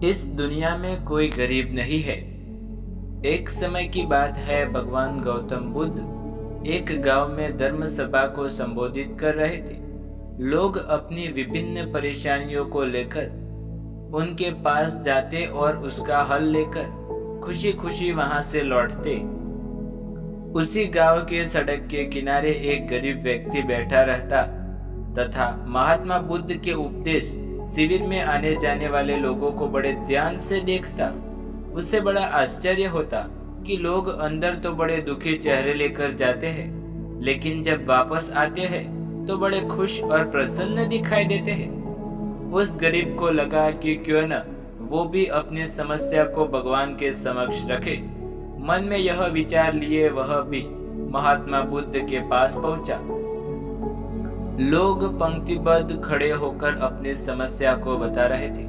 इस दुनिया में कोई गरीब नहीं है। एक समय की बात है, भगवान गौतम बुद्ध एक गांव में धर्म सभा को संबोधित कर रहे थे। लोग अपनी विभिन्न परेशानियों को लेकर उनके पास जाते और उसका हल लेकर खुशी खुशी वहां से लौटते। उसी गांव के सड़क के किनारे एक गरीब व्यक्ति बैठा रहता तथा महात्मा बुद्ध के उपदेश शिविर में आने जाने वाले लोगों को बड़े ध्यान से देखता। उसे बड़ा आश्चर्य होता कि लोग अंदर तो बड़े दुखी चेहरे लेकर जाते हैं, लेकिन जब वापस आते हैं तो बड़े खुश और प्रसन्न दिखाई देते हैं। उस गरीब को लगा कि क्यों न वो भी अपनी समस्या को भगवान के समक्ष रखे। मन में यह विचार लिए वह भी महात्मा बुद्ध के पास पहुंचा। लोग पंक्तिबद्ध खड़े होकर अपनी समस्या को बता रहे थे।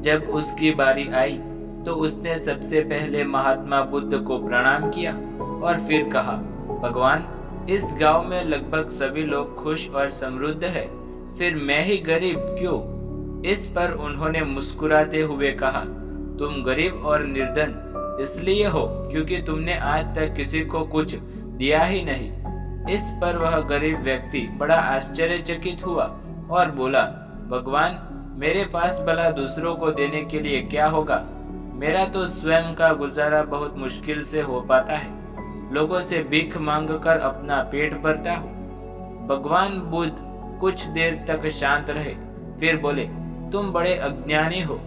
जब उसकी बारी आई तो उसने सबसे पहले महात्मा बुद्ध को प्रणाम किया और फिर कहा, भगवान, इस गांव में लगभग सभी लोग खुश और समृद्ध हैं, फिर मैं ही गरीब क्यों? इस पर उन्होंने मुस्कुराते हुए कहा, तुम गरीब और निर्धन इसलिए हो क्योंकि तुमने आज तक किसी को कुछ दिया ही नहीं। इस पर वह गरीब व्यक्ति बड़ा आश्चर्यचकित हुआ और बोला, भगवान, मेरे पास भला दूसरों को देने के लिए क्या होगा? मेरा तो स्वयं का गुजारा बहुत मुश्किल से हो पाता है। लोगों से भीख मांगकर अपना पेट भरता हूँ। भगवान बुद्ध कुछ देर तक शांत रहे, फिर बोले, तुम बड़े अज्ञानी हो।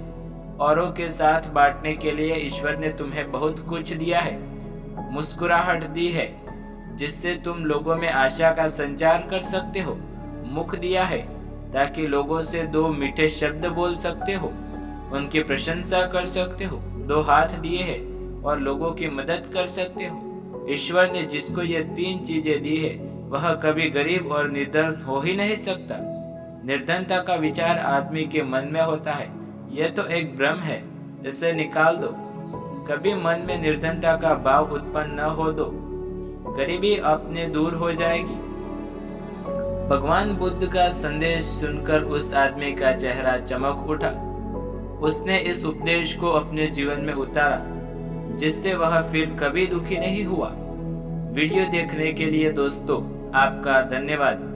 औरों के साथ बांटने के लिए ईश्वर ने तुम्हें बहुत कुछ दिया है। मुस्कुराहट दी है जिससे तुम लोगों में आशा का संचार कर सकते हो। मुख दिया है ताकि लोगों से दो मीठे शब्द बोल सकते हो, उनकी प्रशंसा कर सकते हो। दो हाथ दिए हैं और लोगों की मदद कर सकते हो। ईश्वर ने जिसको ये तीन चीजें दी है वह कभी गरीब और निर्धन हो ही नहीं सकता। निर्धनता का विचार आदमी के मन में होता है, यह तो एक भ्रम है, इसे निकाल दो। कभी मन में निर्धनता का भाव उत्पन्न न हो दो, गरीबी अपने दूर हो जाएगी। भगवान बुद्ध का संदेश सुनकर उस आदमी का चेहरा चमक उठा। उसने इस उपदेश को अपने जीवन में उतारा, जिससे वह फिर कभी दुखी नहीं हुआ। वीडियो देखने के लिए दोस्तों आपका धन्यवाद।